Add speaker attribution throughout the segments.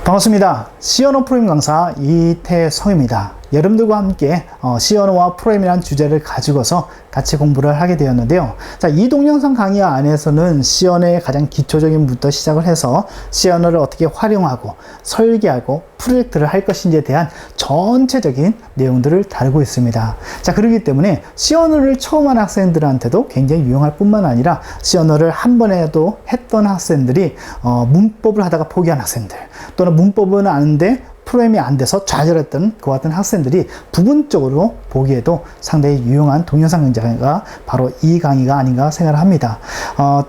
Speaker 1: 반갑습니다. C 언어 프로그램 강사 이태성입니다. 여러분들과 함께 C 언어와 프로그램이라는 주제를 가지고서 같이 공부를 하게 되었는데요. 자, 이 동영상 강의 안에서는 C 언어의 가장 기초적인 부터 시작을 해서 C 언어를 어떻게 활용하고 설계하고 프로젝트를 할 것인지에 대한 전체적인 내용들을 다루고 있습니다. 자, 그렇기 때문에 C 언어를 처음 하는 학생들한테도 굉장히 유용할 뿐만 아니라 C 언어를 한 번에도 했던 학생들이 문법을 하다가 포기한 학생들, 또는 문법은 아는데 프로그램이 안 돼서 좌절했던 그와 같은 학생들이 부분적으로 보기에도 상당히 유용한 동영상 강좌가 바로 이 강의가 아닌가 생각을 합니다.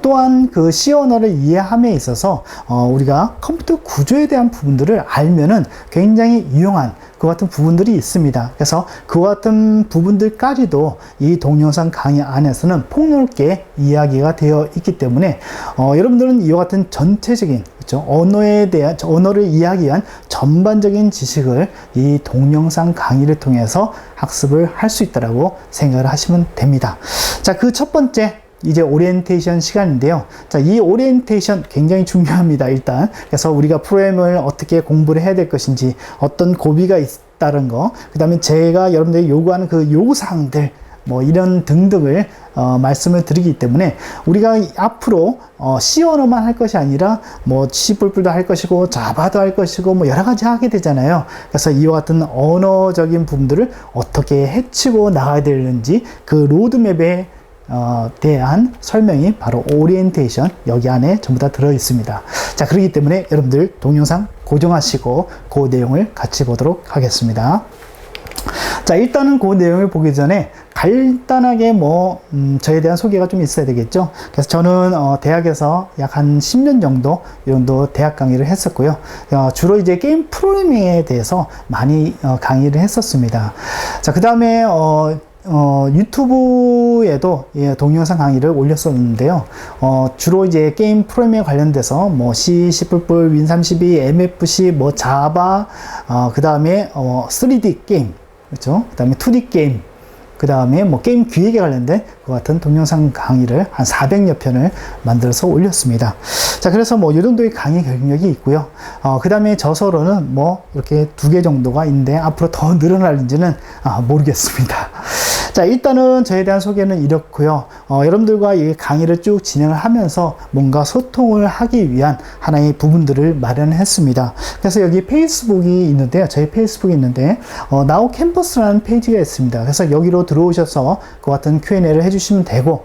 Speaker 1: 또한 그 C 언어를 이해함에 있어서 우리가 컴퓨터 구조에 대한 부분들을 알면은 굉장히 유용한 그 같은 부분들이 있습니다. 그래서 그 같은 부분들까지도 이 동영상 강의 안에서는 폭넓게 이야기가 되어 있기 때문에 여러분들은 이와 같은 전체적인 언어에 대한, 언어를 이야기한 전반적인 지식을 이 동영상 강의를 통해서 학습을 할 수 있다고 생각을 하시면 됩니다. 자, 그 첫 번째 이제 오리엔테이션 시간인데요. 자, 이 오리엔테이션 굉장히 중요합니다. 일단 그래서 우리가 프로그램을 어떻게 공부를 해야 될 것인지, 어떤 고비가 있다는 거, 그 다음에 제가 여러분들이 요구하는 그 요구사항들 뭐 이런 등등을 말씀을 드리기 때문에 우리가 앞으로 C 언어만 할 것이 아니라 뭐 C++도 할 것이고 자바도 할 것이고 뭐 여러 가지 하게 되잖아요. 그래서 이와 같은 언어적인 부분들을 어떻게 해치고 나가야 되는지 그 로드맵에 대한 설명이 바로 오리엔테이션 여기 안에 전부 다 들어 있습니다. 자, 그렇기 때문에 여러분들 동영상 고정하시고 그 내용을 같이 보도록 하겠습니다. 자, 일단은 그 내용을 보기 전에 간단하게 저에 대한 소개가 좀 있어야 되겠죠. 그래서 저는 대학에서 약 한 10년 정도 대학 강의를 했었고요. 주로 이제 게임 프로그래밍에 대해서 많이 강의를 했었습니다. 자, 그 다음에 유튜브에도 동영상 강의를 올렸었는데요. 주로 이제 게임 프로그래밍에 관련돼서 C, C++, 윈32, MFC, 자바, 그 다음에 3D 게임, 그렇죠? 그 다음에 2D 게임, 그 다음에 게임 기획에 관련된 그 같은 동영상 강의를 한 400여 편을 만들어서 올렸습니다. 자, 그래서 이 정도의 강의 경력이 있고요. 그 다음에 저서로는 이렇게 2개 정도가 있는데 앞으로 더 늘어날지는 모르겠습니다. 자, 일단은 저에 대한 소개는 이렇고요. 여러분들과 이 강의를 쭉 진행을 하면서 뭔가 소통을 하기 위한 하나의 부분들을 마련했습니다. 그래서 여기 페이스북이 있는데요. 저희 페이스북이 있는데 나우 캠퍼스라는 페이지가 있습니다. 그래서 여기로 들어오셔서 그 같은 Q&A를 해주시면 되고,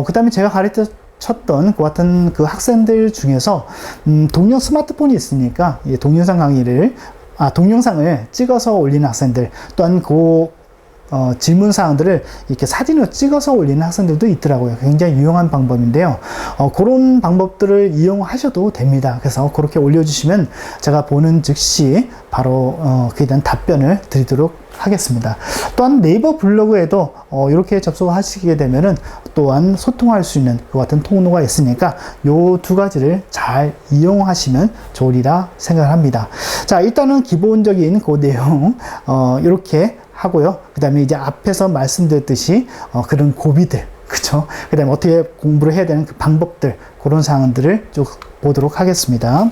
Speaker 1: 그 다음에 제가 가르쳤던 그 같은 그 학생들 중에서 동영 스마트폰이 있으니까 동영상을 찍어서 올리는 학생들, 또한 질문 사항들을 이렇게 사진으로 찍어서 올리는 학생들도 있더라고요. 굉장히 유용한 방법인데요. 그런 방법들을 이용하셔도 됩니다. 그래서 그렇게 올려주시면 제가 보는 즉시 바로 그에 대한 답변을 드리도록 하겠습니다. 또한 네이버 블로그에도 이렇게 접속하시게 되면은 또한 소통할 수 있는 그 같은 통로가 있으니까 요 두 가지를 잘 이용하시면 좋으리라 생각합니다. 자, 일단은 기본적인 그 내용 이렇게 하고요. 그 다음에 이제 앞에서 말씀드렸듯이 그런 고비들, 그쵸? 그 다음에 어떻게 공부를 해야 되는 그 방법들, 그런 사항들을 쭉 보도록 하겠습니다.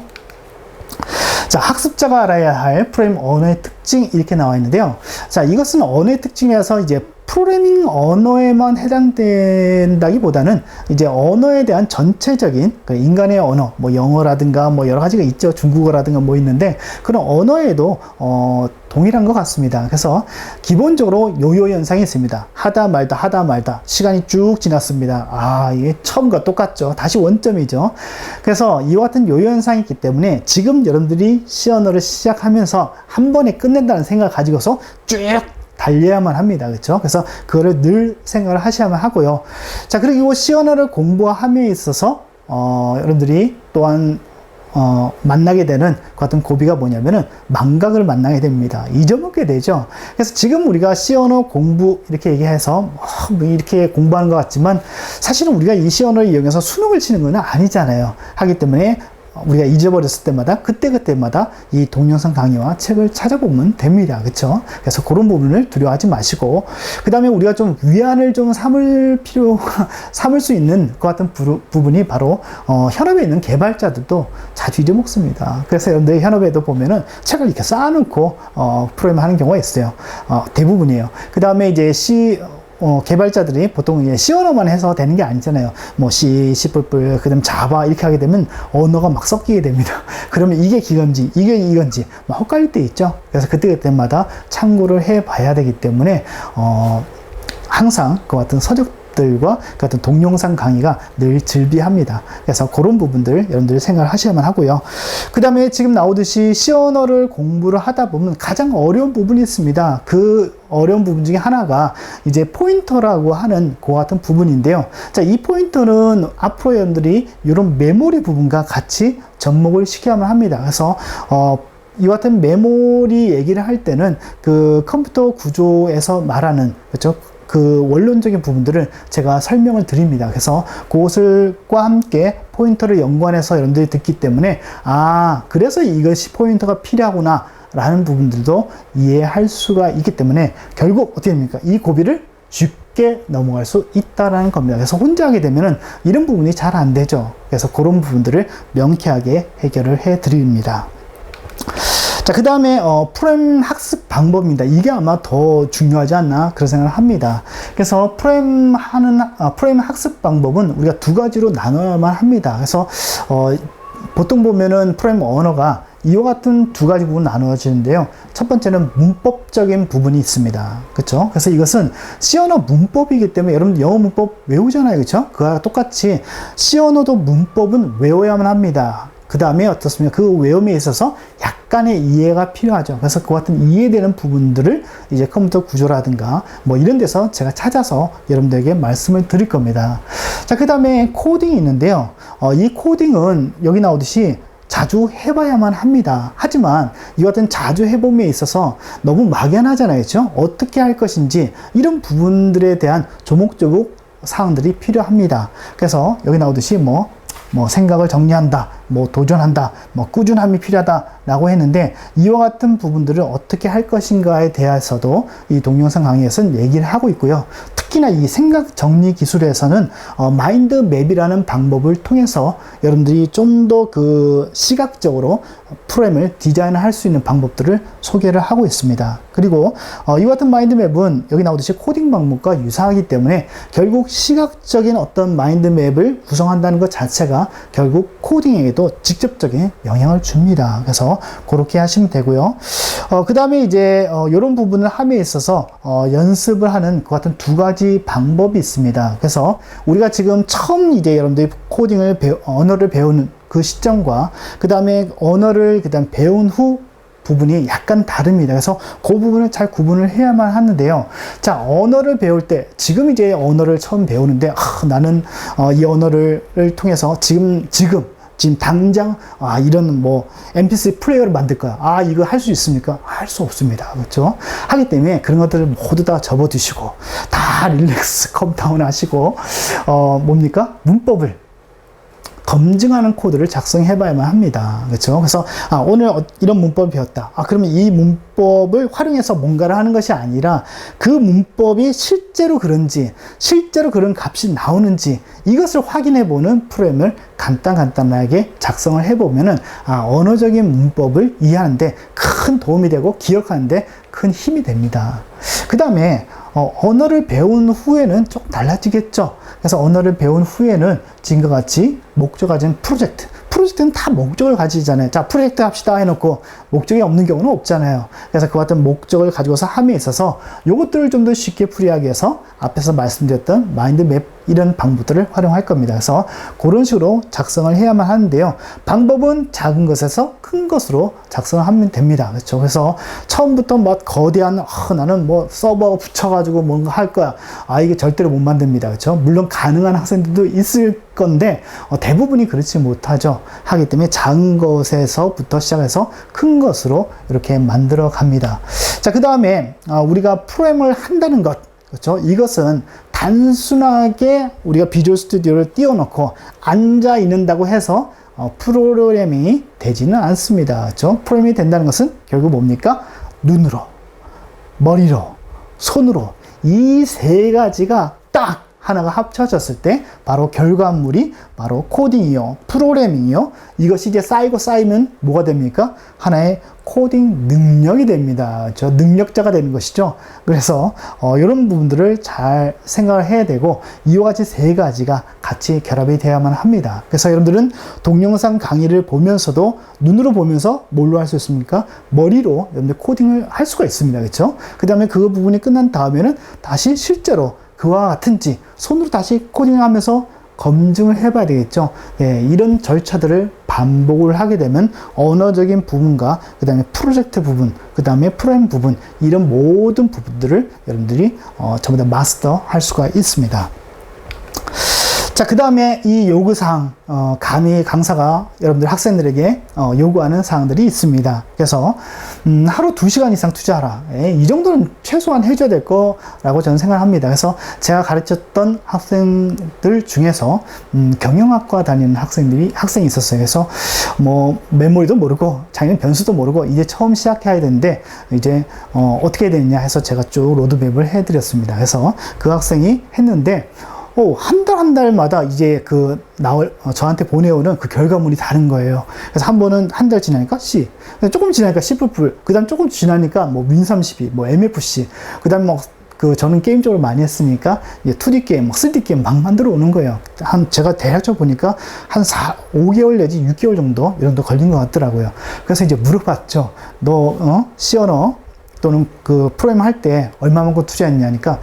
Speaker 1: 자, 학습자가 알아야 할 프로그래밍 언어의 특징 이렇게 나와 있는데요. 자, 이것은 언어의 특징이라서 이제 프로그래밍 언어에만 해당된다기보다는 이제 언어에 대한 전체적인 인간의 언어, 영어라든가 여러 가지가 있죠. 중국어라든가 있는데 그런 언어에도 동일한 것 같습니다. 그래서 기본적으로 요요 현상이 있습니다. 하다 말다 시간이 쭉 지났습니다. 이게 처음과 똑같죠. 다시 원점이죠. 그래서 이와 같은 요요 현상이 있기 때문에 지금 여러분들이 C 언어를 시작하면서 한 번에 끝낸다는 생각을 가지고서 쭉 달려야만 합니다. 그렇죠? 그래서 그거를 늘 생각을 하셔야만 하고요. 자, 그리고 C 언어를 공부함에 있어서 여러분들이 또한 만나게 되는 그 같은 고비가 뭐냐면은 망각을 만나게 됩니다. 잊어먹게 되죠. 그래서 지금 우리가 C 언어 공부 이렇게 얘기해서 이렇게 공부하는 것 같지만 사실은 우리가 이 C 언어를 이용해서 수능을 치는 건 아니잖아요. 하기 때문에 우리가 잊어버렸을 때마다 그때그때마다 이 동영상 강의와 책을 찾아보면 됩니다. 그렇죠? 그래서 그런 부분을 두려워하지 마시고, 그 다음에 우리가 좀 위안을 좀 삼을 수 있는 것 같은 부분이 바로 현업에 있는 개발자들도 자주 잊어먹습니다. 그래서 여러분들 현업에도 보면은 책을 이렇게 쌓아놓고 프로그램 하는 경우가 있어요. 대부분이에요. 그 다음에 이제 개발자들이 보통 이제 C 언어만 해서 되는 게 아니잖아요. 뭐 C, C++, 그다음 자바 이렇게 하게 되면 언어가 막 섞이게 됩니다. 그러면 이게 기건지 이게 이건지 막 헷갈릴 때 있죠. 그래서 그때마다 참고를 해봐야 되기 때문에 항상 그 같은 서적들과 그 같은 동영상 강의가 늘 즐비합니다. 그래서 그런 부분들 여러분들이 생각을 하셔야만 하고요. 그 다음에 지금 나오듯이 C 언어를 공부를 하다 보면 가장 어려운 부분이 있습니다. 그 어려운 부분 중에 하나가 이제 포인터라고 하는 그 같은 부분인데요. 자, 이 포인터는 앞으로 여러분들이 이런 메모리 부분과 같이 접목을 시켜야만 합니다. 그래서 이 같은 메모리 얘기를 할 때는 그 컴퓨터 구조에서 말하는, 그렇죠? 그 원론적인 부분들을 제가 설명을 드립니다. 그래서 그것과 함께 포인터를 연관해서 여러분들이 듣기 때문에 그래서 이것이 포인터가 필요하구나 라는 부분들도 이해할 수가 있기 때문에 결국 어떻게 됩니까? 이 고비를 쉽게 넘어갈 수 있다라는 겁니다. 그래서 혼자 하게 되면은 이런 부분이 잘 안 되죠. 그래서 그런 부분들을 명쾌하게 해결을 해 드립니다. 자, 그 다음에 프로그램 학습 방법입니다. 이게 아마 더 중요하지 않나 그런 생각을 합니다. 그래서 프로그램 학습 방법은 우리가 두 가지로 나눠야만 합니다. 그래서 보통 보면은 프로그램 언어가 이와 같은 두 가지 부분 나누어지는데요. 첫 번째는 문법적인 부분이 있습니다. 그렇죠? 그래서 이것은 C 언어 문법이기 때문에 여러분 영어 문법 외우잖아요. 그렇죠? 그와 똑같이 C 언어도 문법은 외워야만 합니다. 그 다음에 어떻습니까? 그 외움에 있어서 약간의 이해가 필요하죠. 그래서 그 같은 이해되는 부분들을 이제 컴퓨터 구조라든가 뭐 이런 데서 제가 찾아서 여러분들에게 말씀을 드릴 겁니다. 자, 그 다음에 코딩이 있는데요. 이 코딩은 여기 나오듯이 자주 해봐야만 합니다. 하지만 이 같은 자주 해봄에 있어서 너무 막연하잖아요. 그렇죠? 어떻게 할 것인지 이런 부분들에 대한 조목조목 사항들이 필요합니다. 그래서 여기 나오듯이 뭐 생각을 정리한다, 도전한다, 꾸준함이 필요하다라고 했는데 이와 같은 부분들을 어떻게 할 것인가에 대해서도 이 동영상 강의에서는 얘기를 하고 있고요. 특히나 이 생각 정리 기술에서는 마인드 맵이라는 방법을 통해서 여러분들이 좀 더 그 시각적으로 프로그램을 디자인할 수 있는 방법들을 소개를 하고 있습니다. 그리고 이 같은 마인드 맵은 여기 나오듯이 코딩 방법과 유사하기 때문에 결국 시각적인 어떤 마인드 맵을 구성한다는 것 자체가 결국 코딩에게도 직접적인 영향을 줍니다. 그래서 그렇게 하시면 되고요. 그 다음에 이제 이런 부분을 함에 있어서 연습을 하는 그 같은 두 가지 방법이 있습니다. 그래서 우리가 지금 처음 이제 여러분들이 코딩을 언어를 배우는 그 시점과 그 다음에 언어를 그다음 배운 후 부분이 약간 다릅니다. 그래서 그 부분을 잘 구분을 해야만 하는데요. 자, 언어를 배울 때 지금 이제 언어를 처음 배우는데 나는 이 언어를 통해서 지금 당장 이런 MP3 플레이어를 만들 거야. 이거 할 수 있습니까? 할 수 없습니다. 그렇죠? 하기 때문에 그런 것들을 모두 다 접어두시고 다 릴렉스 컴다운 하시고 뭡니까? 문법을 검증하는 코드를 작성해 봐야만 합니다. 그렇죠? 그래서 오늘 이런 문법을 배웠다. 그러면 이 문법을 활용해서 뭔가를 하는 것이 아니라 그 문법이 실제로 그런지, 실제로 그런 값이 나오는지 이것을 확인해 보는 프로그램을 간단하게 작성을 해 보면은 언어적인 문법을 이해하는데 큰 도움이 되고 기억하는데 큰 힘이 됩니다. 그 다음에 언어를 배운 후에는 조금 달라지겠죠. 그래서 언어를 배운 후에는 지금과 같이 목적 가진 프로젝트는 다 목적을 가지잖아요. 자, 프로젝트 합시다 해놓고 목적이 없는 경우는 없잖아요. 그래서 그 같은 목적을 가지고서 함에 있어서 요것들을 좀 더 쉽게 풀이하기 위해서 앞에서 말씀드렸던 마인드맵 이런 방법들을 활용할 겁니다. 그래서 그런 식으로 작성을 해야만 하는데요. 방법은 작은 것에서 큰 것으로 작성을 하면 됩니다. 그렇죠? 그래서 처음부터 거대한 나는 서버 붙여가지고 뭔가 할 거야. 이게 절대로 못 만듭니다. 그렇죠? 물론 가능한 학생들도 있을 건데 대부분이 그렇지 못하죠. 하기 때문에 작은 것에서부터 시작해서 큰 것으로 이렇게 만들어 갑니다. 자, 그 다음에 우리가 프로그램을 한다는 것, 그렇죠? 이것은 단순하게 우리가 비주얼 스튜디오를 띄워놓고 앉아 있는다고 해서 프로그래밍이 되지는 않습니다. 그렇죠? 프로그래밍이 된다는 것은 결국 뭡니까? 눈으로, 머리로, 손으로 이 세 가지가 딱 하나가 합쳐졌을 때 바로 결과물이 바로 코딩이요, 프로그래밍이요. 이것이 이제 쌓이고 쌓이면 뭐가 됩니까? 하나의 코딩 능력이 됩니다. 저 능력자가 되는 것이죠. 그래서 이런 부분들을 잘 생각을 해야 되고 이와 같이 세 가지가 같이 결합이 되어야만 합니다. 그래서 여러분들은 동영상 강의를 보면서도 눈으로 보면서 뭘로 할 수 있습니까? 머리로 여러분들 코딩을 할 수가 있습니다. 그렇죠? 그 다음에 그 부분이 끝난 다음에는 다시 실제로 그와 같은지 손으로 다시 코딩을 하면서 검증을 해봐야 되겠죠. 예, 이런 절차들을 반복을 하게 되면 언어적인 부분과 그 다음에 프로젝트 부분, 그 다음에 프로그램 부분 이런 모든 부분들을 여러분들이 전부 다 마스터 할 수가 있습니다. 자, 그 다음에 이 요구사항, 감히 강사가 여러분들 학생들에게 요구하는 사항들이 있습니다. 그래서 하루 2시간 이상 투자하라. 이 정도는 최소한 해줘야 될 거라고 저는 생각합니다. 그래서 제가 가르쳤던 학생들 중에서 경영학과 다니는 학생이 있었어요. 그래서 뭐 메모리도 모르고 장면 변수도 모르고 이제 처음 시작해야 되는데 이제 어떻게 해야 되느냐 해서 제가 쭉 로드맵을 해드렸습니다. 그래서 그 학생이 했는데 한 달마다 이제 저한테 보내오는 그 결과물이 다른 거예요. 그래서 한 번은 한 달 지나니까 C, 조금 지나니까 C++, 그 다음 조금 지나니까 뭐 Win32, 뭐 MFC, 그 다음 저는 게임 쪽으로 많이 했으니까, 2D 게임, 3D 게임 막 만들어 오는 거예요. 제가 대략적으로 보니까 한 5개월 내지 6개월 정도, 이런 도 걸린 것 같더라고요. 그래서 이제 물어봤죠. 너, C 언어 또는 그 프로그램 할 때 얼마만큼 투자했냐니까,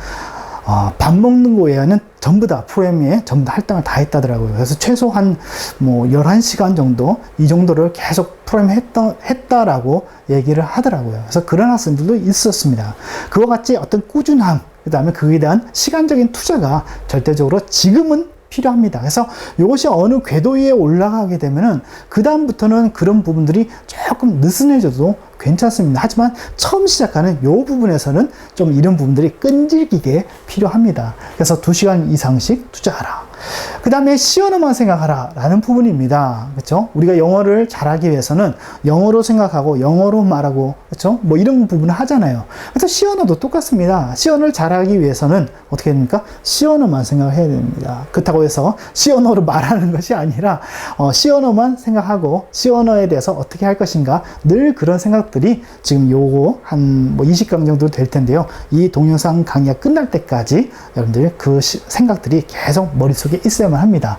Speaker 1: 밥 먹는 거 외에는 전부 다 프로그래밍에 전부 다 할당을 다 했다더라고요. 그래서 최소한 11시간 정도 이 정도를 계속 프로그래밍 했다라고 얘기를 하더라고요. 그래서 그런 학생들도 있었습니다. 그와 같이 어떤 꾸준함, 그 다음에 그에 대한 시간적인 투자가 절대적으로 지금은 필요합니다. 그래서 이것이 어느 궤도 위에 올라가게 되면은 그 다음부터는 그런 부분들이 조금 느슨해져도 괜찮습니다. 하지만 처음 시작하는 이 부분에서는 좀 이런 부분들이 끈질기게 필요합니다. 그래서 2시간 이상씩 투자하라. 그 다음에 C언어만 생각하라 라는 부분입니다. 그렇죠? 우리가 영어를 잘하기 위해서는 영어로 생각하고 영어로 말하고, 그렇죠? 뭐 이런 부분을 하잖아요. 그래서 C언어도 똑같습니다. C언어를 잘하기 위해서는 어떻게 됩니까? C언어만 생각을 해야 됩니다. 그렇다고 해서 C언어로 말하는 것이 아니라 C언어만 생각하고 C언어에 대해서 어떻게 할 것인가 늘 그런 생각들이 지금 요거 한 20강 정도 될 텐데요. 이 동영상 강의가 끝날 때까지 여러분들 그 생각들이 계속 머릿속에 있어야만 합니다.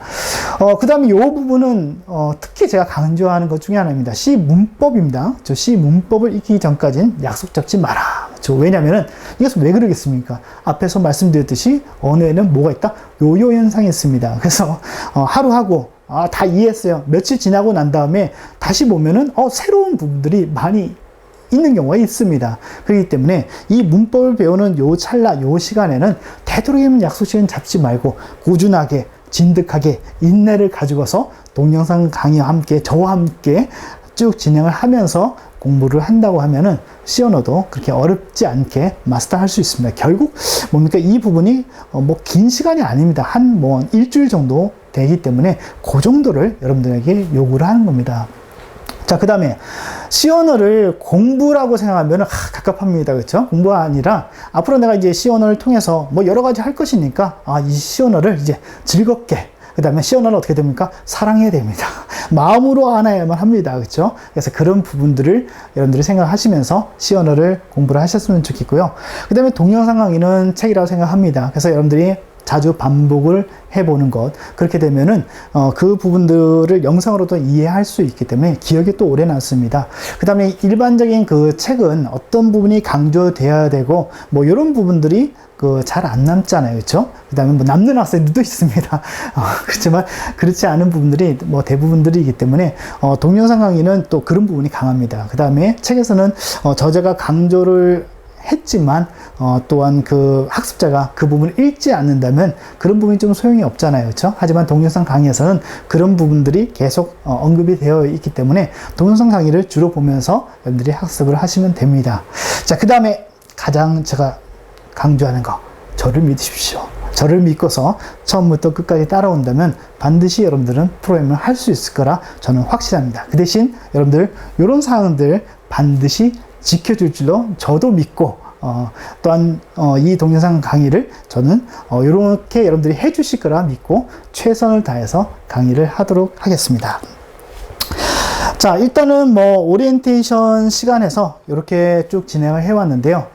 Speaker 1: 그 다음에 이 부분은 특히 제가 강조하는 것 중에 하나입니다. C 문법입니다. 저 C 문법을 익히기 전까지는 약속 잡지 마라. 왜냐면은 이것은 왜 그러겠습니까? 앞에서 말씀드렸듯이 언어에는 뭐가 있다? 요요 현상이 있습니다. 그래서 하루 하고 다 이해했어요. 며칠 지나고 난 다음에 다시 보면은 새로운 부분들이 많이 있는 경우가 있습니다. 그렇기 때문에 이 문법을 배우는 요 찰나, 요 시간에는 되도록이면 약속 시간 잡지 말고 꾸준하게, 진득하게 인내를 가지고서 동영상 강의와 함께, 저와 함께 쭉 진행을 하면서 공부를 한다고 하면은 C 언어도 그렇게 어렵지 않게 마스터할 수 있습니다. 결국 뭡니까? 이 부분이 긴 시간이 아닙니다. 한 일주일 정도 되기 때문에 그 정도를 여러분들에게 요구를 하는 겁니다. 자, 그 다음에 C 언어를 공부라고 생각하면 갑갑합니다. 그렇죠? 공부가 아니라 앞으로 내가 이제 C 언어를 통해서 여러 가지 할 것이니까 이 C 언어를 이제 즐겁게, 그 다음에 C 언어는 어떻게 됩니까? 사랑해야 됩니다. 마음으로 안아야만 합니다. 그렇죠? 그래서 그런 부분들을 여러분들이 생각하시면서 C 언어를 공부를 하셨으면 좋겠고요. 그 다음에 동영상 강의는 책이라고 생각합니다. 그래서 여러분들이 자주 반복을 해보는 것, 그렇게 되면은 그 부분들을 영상으로도 이해할 수 있기 때문에 기억이 또 오래 남습니다. 그 다음에 일반적인 그 책은 어떤 부분이 강조되어야 되고 이런 부분들이 잘 안 남잖아요. 그렇죠? 그 다음에 남는 학생들도 있습니다. 그렇지만 그렇지 않은 부분들이 대부분들이기 때문에 동영상 강의는 또 그런 부분이 강합니다. 그 다음에 책에서는 저자가 강조를 했지만 또한 그 학습자가 그 부분을 읽지 않는다면 그런 부분이 좀 소용이 없잖아요. 그렇죠? 하지만 동영상 강의에서는 그런 부분들이 계속 언급이 되어 있기 때문에 동영상 강의를 주로 보면서 여러분들이 학습을 하시면 됩니다. 자, 그 다음에 가장 제가 강조하는 거, 저를 믿으십시오. 저를 믿고서 처음부터 끝까지 따라온다면 반드시 여러분들은 프로그램을 할 수 있을 거라 저는 확실합니다. 그 대신 여러분들 이런 사항들 반드시 지켜줄 줄로 저도 믿고 또한 이 동영상 강의를 저는 이렇게 여러분들이 해주실 거라 믿고 최선을 다해서 강의를 하도록 하겠습니다. 자, 일단은 뭐 오리엔테이션 시간에서 이렇게 쭉 진행을 해왔는데요.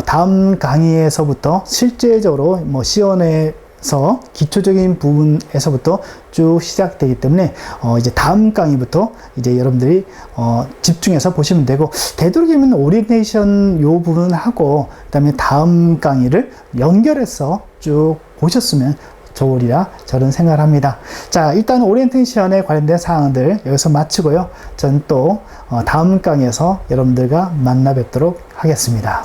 Speaker 1: 다음 강의에서부터 실제적으로 뭐 시연에서 기초적인 부분에서부터 쭉 시작되기 때문에 이제 다음 강의부터 이제 여러분들이 집중해서 보시면 되고, 되도록이면 오리엔테이션 요 부분 하고 그다음에 다음 강의를 연결해서 쭉 보셨으면 좋으리라 저는 생각을 합니다. 자, 일단 오리엔테이션에 관련된 사항들 여기서 마치고요. 전 또 다음 강의에서 여러분들과 만나 뵙도록 하겠습니다.